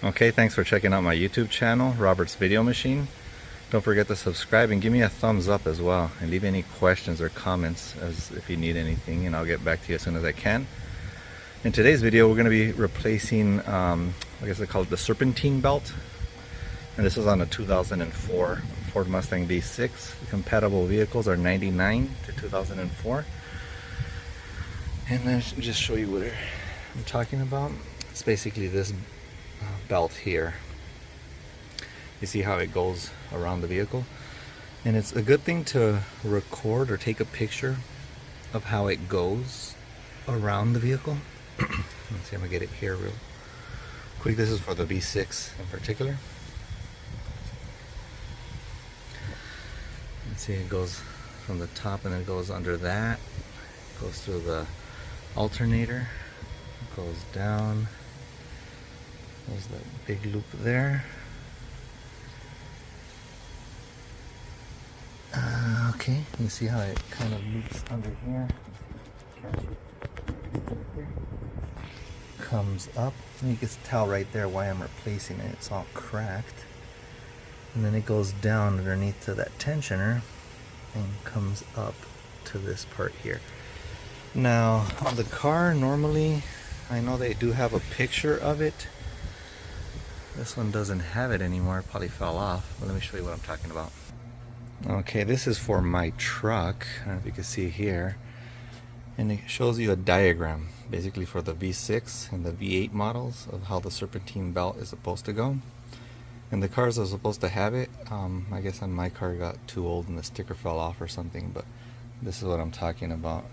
Okay, thanks for checking out my YouTube channel, Robert's Video Machine. Don't forget to subscribe and give me a thumbs up as well, and leave any questions or comments as if you need anything, and I'll get back to you as soon as I can. In today's video, we're going to be replacing, I guess they call it the Serpentine belt, and this is on a 2004 Ford Mustang V6. The compatible vehicles are 99 to 2004, and then just show you what I'm talking about. It's basically this belt here. You see how it goes around the vehicle, and it's a good thing to record or take a picture of how it goes around the vehicle. Let's see, I'm gonna get it here real quick. This is for the V6 in particular. Let's see, it goes from the top and then goes under that, goes through the alternator, goes down. There's that big loop there. Okay, you see how it kind of loops under here. Catch it. Comes up, and you can tell right there why I'm replacing it. It's all cracked. And then it goes down underneath to that tensioner and comes up to this part here. Now, on the car, normally, I know they do have a picture of it. This one doesn't have it anymore, it probably fell off. But let me show you what I'm talking about. Okay, this is for my truck. I don't know if you can see here. And it shows you a diagram, basically for the V6 and the V8 models of how the Serpentine belt is supposed to go. And the cars are supposed to have it. I guess on my car it got too old and the sticker fell off or something, but this is what I'm talking about.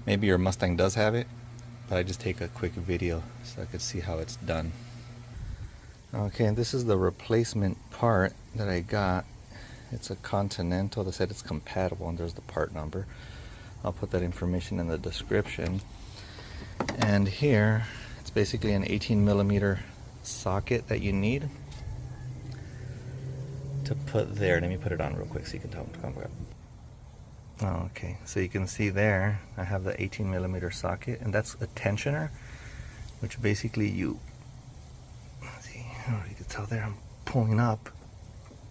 Maybe your Mustang does have it, but I just take a quick video so I could see how it's done. Okay, and this is the replacement part that I got. It's a Continental. They said it's compatible, and there's the part number. I'll put that information in the description. And here, it's basically an 18mm socket that you need to put there. Let me put it on real quick so you can tell what I'm talking about. Okay, so you can see there, I have the 18mm socket, and that's a tensioner, which basically you can tell there I'm pulling up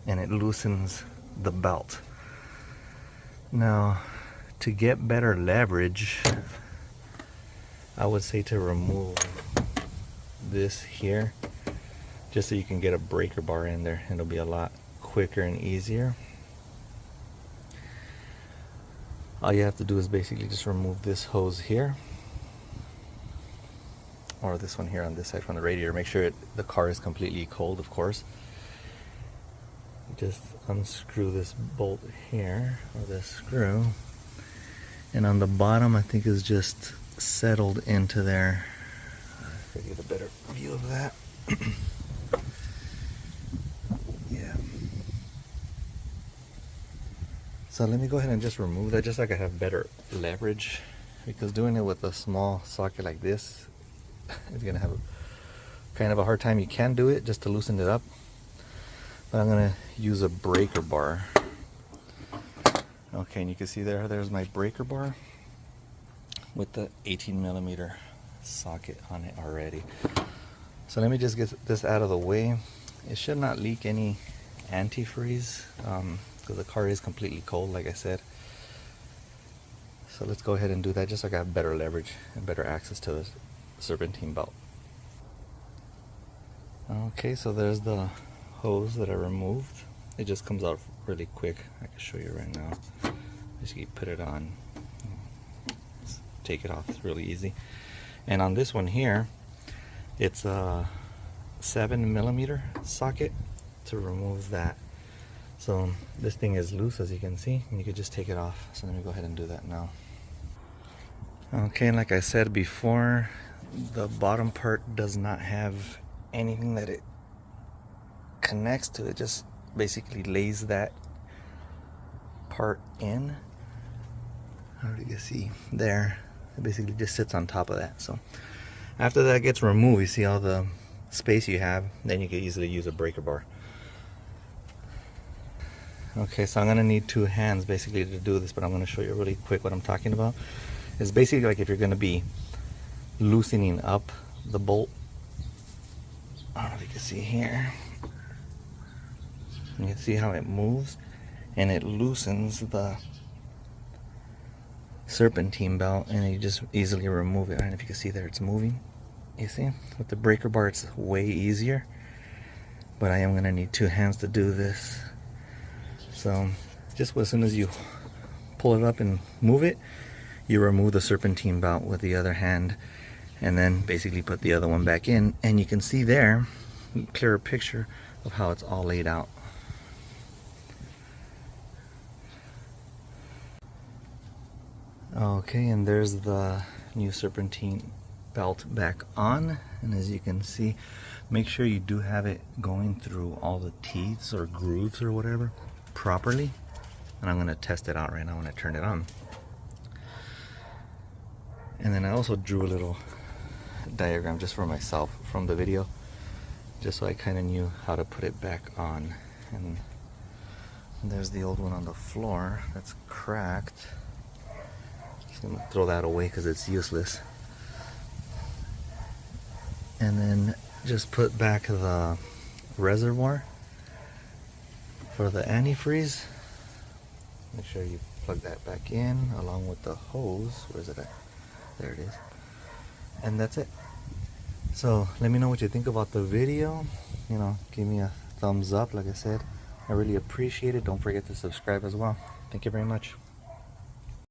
and it loosens the belt. Now, to get better leverage, I would say to remove this here, just so you can get a breaker bar in there, and it'll be a lot quicker and easier. All you have to do is basically just remove this hose here, or this one here on this side from the radiator. Make sure the car is completely cold, of course. Just unscrew this bolt here, or this screw, and on the bottom I think is just settled into there. If I get a better view of that. Yeah. So let me go ahead and just remove that, just so I can have better leverage, because doing it with a small socket like this is gonna have kind of a hard time. You can do it just to loosen it up, but I'm gonna use a breaker bar. Okay, and you can see there's my breaker bar with the 18mm socket on it already. So let me just get this out of the way. It should not leak any antifreeze, because the car is completely cold, like I said. So let's go ahead and do that, just so I got better leverage and better access to the Serpentine belt. Okay, so there's the hose that I removed. It just comes out really quick. I can show you right now. Just put it on, just take it off. It's really easy. And on this one here, it's a 7mm socket to remove that. So this thing is loose, as you can see, and you can just take it off. So let me go ahead and do that now. Okay, and like I said before, the bottom part does not have anything that it connects to. It just basically lays that part in. How do you see there? It basically just sits on top of that. So after that gets removed, you see all the space you have, then you can easily use a breaker bar. Okay, so I'm gonna need two hands basically to do this, but I'm gonna show you really quick what I'm talking about. It's basically like if you're gonna be loosening up the bolt I don't know if you can see here. You can see how it moves and it loosens the serpentine belt, and you just easily remove it. I don't know if you can see there, it's moving. You see, with the breaker bar it's way easier, but I am going to need 2 hands to do this. So just as soon as you pull it up and move it, you remove the serpentine belt with the other hand, and then basically put the other one back in, and you can see there a clearer picture of how it's all laid out. Okay, and there's the new serpentine belt back on, and as you can see, make sure you do have it going through all the teeths or grooves or whatever properly. And I'm going to test it out right now when I turn it on. And then I also drew a little diagram just for myself from the video, just so I kind of knew how to put it back on. And there's the old one on the floor that's cracked. Just gonna throw that away because it's useless. And then just put back the reservoir for the antifreeze. Make sure you plug that back in along with the hose. Where's it at? There it is. And that's it. So let me know what you think about the video. You know, give me a thumbs up. Like I said, I really appreciate it. Don't forget to subscribe as well. Thank you very much.